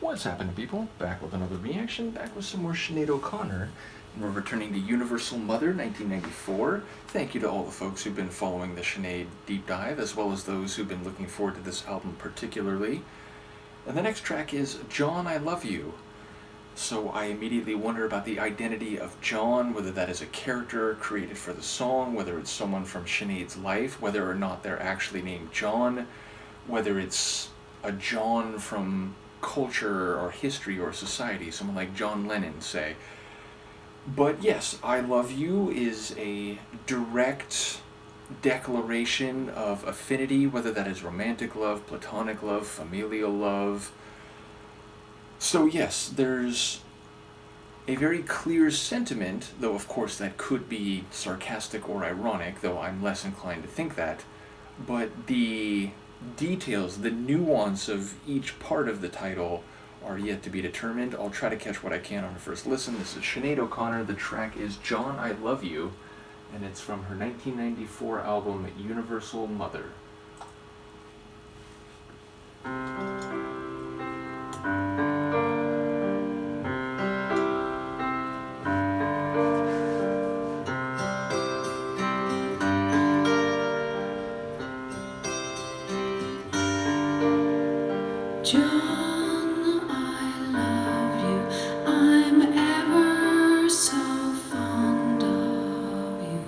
What's happening, people? Back with another reaction, back with some more Sinéad O'Connor. And we're returning to Universal Mother, 1994. Thank you to all the folks who've been following the Sinéad deep dive, as well as those who've been looking forward to this album particularly. And the next track is John, I Love You. So I immediately wonder about the identity of John, whether that is a character created for the song, whether it's someone from Sinéad's life, whether or not they're actually named John, whether it's a John from culture or history or society, someone like John Lennon, say. But yes, I Love You is a direct declaration of affinity, whether that is romantic love, platonic love, familial love. So yes, there's a very clear sentiment, though of course that could be sarcastic or ironic, though I'm less inclined to think that. But the details, the nuance of each part of the title are yet to be determined. I'll try to catch what I can on a first listen. This is Sinéad O'Connor. The track is John, I Love You, and it's from her 1994 album Universal Mother. John, I love you. I'm ever so fond of you.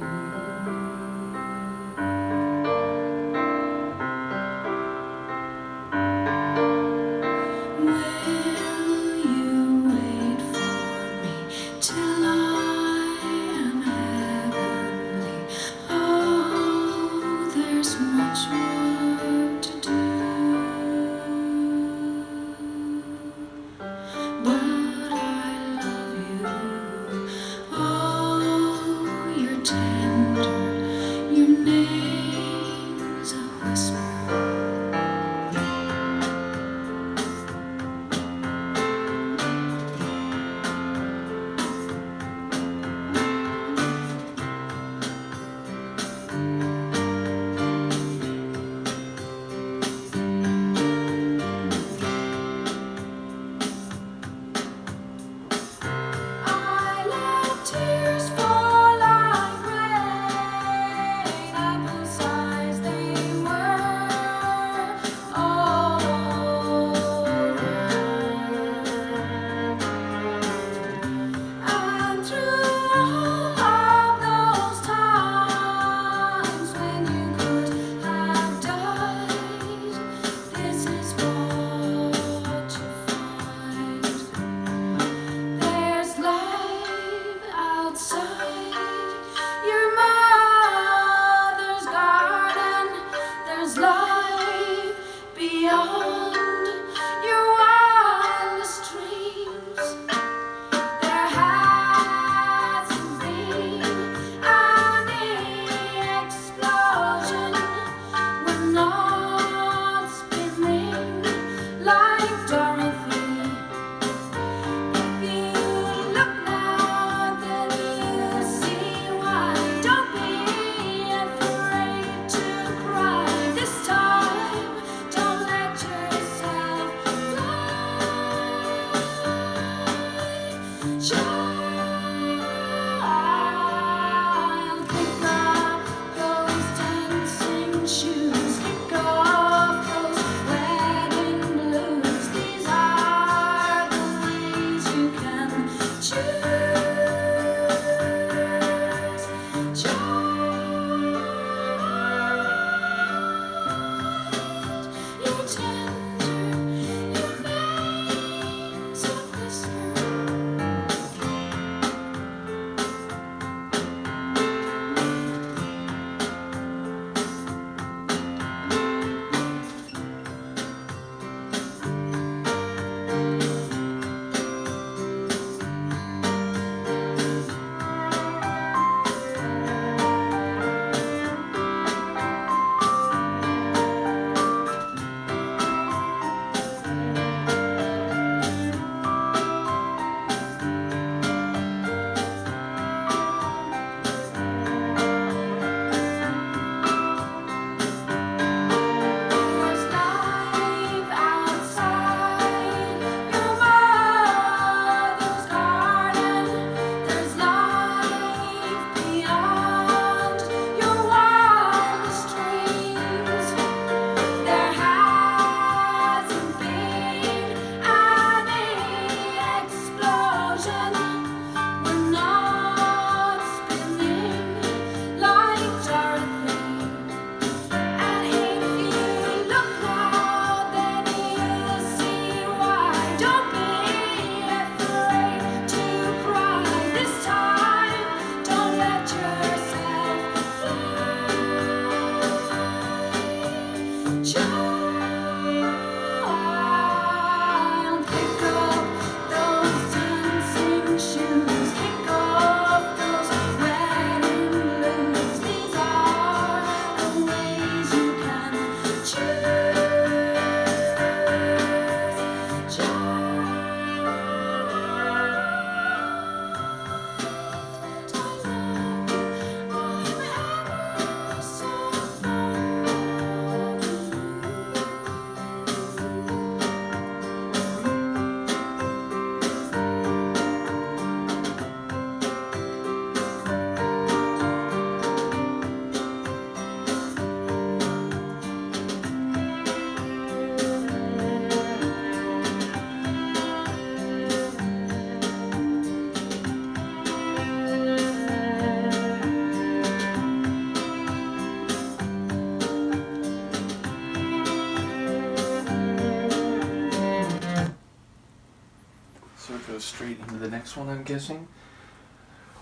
So it goes straight into the next one, I'm guessing.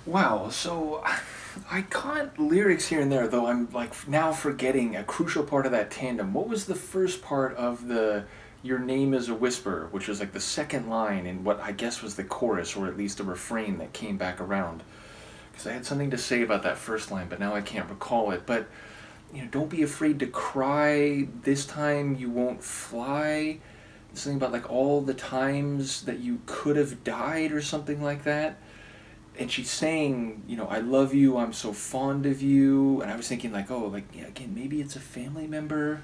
Wow, so I caught lyrics here and there, though I'm like now forgetting a crucial part of that tandem. What was the first part of the "Your name is a whisper," which was like the second line in what I guess was the chorus, or at least a refrain that came back around? Because I had something to say about that first line, but now I can't recall it. But don't be afraid to cry. This time you won't fly. Something about like all the times that you could have died or something like that. And she's saying, I love you, I'm so fond of you. And I was thinking like, oh, like, yeah, again, maybe it's a family member.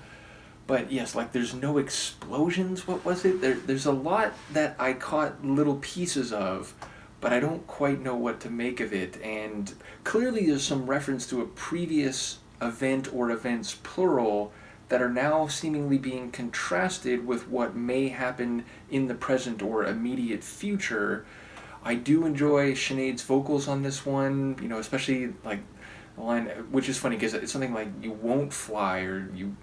But yes, like there's no explosions. What was it? There's a lot that I caught little pieces of, but I don't quite know what to make of it. And clearly there's some reference to a previous event or events plural that are now seemingly being contrasted with what may happen in the present or immediate future. I do enjoy Sinead's vocals on this one, especially like the line, which is funny because it's something like "you won't fly" or "you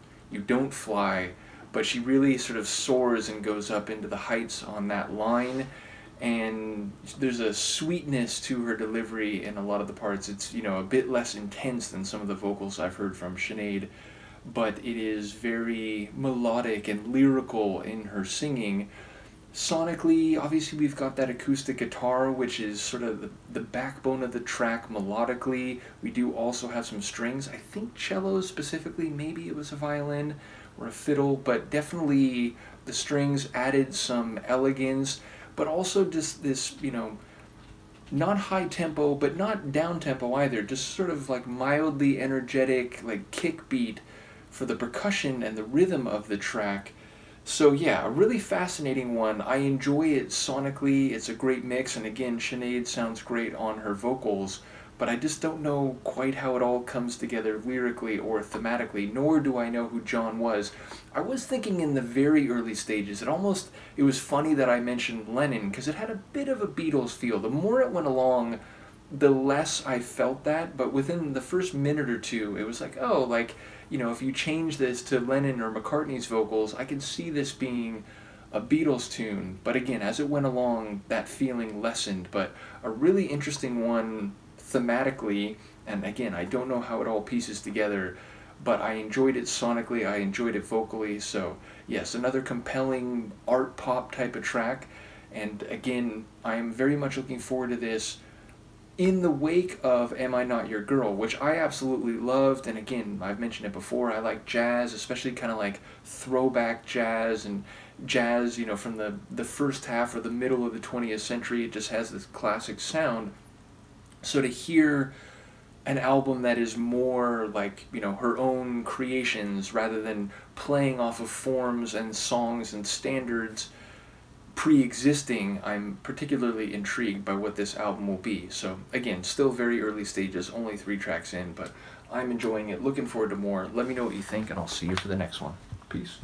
don't fly," but she really sort of soars and goes up into the heights on that line. And there's a sweetness to her delivery in a lot of the parts. It's a bit less intense than some of the vocals I've heard from Sinead, but it is very melodic and lyrical in her singing. Sonically, obviously we've got that acoustic guitar, which is sort of the backbone of the track melodically. We do also have some strings. I think cellos specifically, maybe it was a violin or a fiddle, but definitely the strings added some elegance, but also just this, not high tempo, but not down tempo either, just sort of like mildly energetic, like kick beat for the percussion and the rhythm of the track. So yeah, a really fascinating one. I enjoy it sonically. It's a great mix, and again, Sinead sounds great on her vocals, but I just don't know quite how it all comes together lyrically or thematically, nor do I know who John was. I was thinking in the very early stages, it was funny that I mentioned Lennon, because it had a bit of a Beatles feel. The more it went along, the less I felt that, but within the first minute or two, it was like, oh, like, if you change this to Lennon or McCartney's vocals, I can see this being a Beatles tune. But again, as it went along, that feeling lessened. But a really interesting one thematically, and again, I don't know how it all pieces together, but I enjoyed it sonically, I enjoyed it vocally. So yes, another compelling art pop type of track. And again, I am very much looking forward to this in the wake of Am I Not Your Girl, which I absolutely loved. And again, I've mentioned it before, I like jazz, especially kind of like throwback jazz and jazz, from the first half or the middle of the 20th century. It just has this classic sound. So to hear an album that is more like, her own creations rather than playing off of forms and songs and standards pre-existing, I'm particularly intrigued by what this album will be. So again, still very early stages, only 3 tracks in, but I'm enjoying it, looking forward to more. Let me know what you think, and I'll see you for the next one. Peace.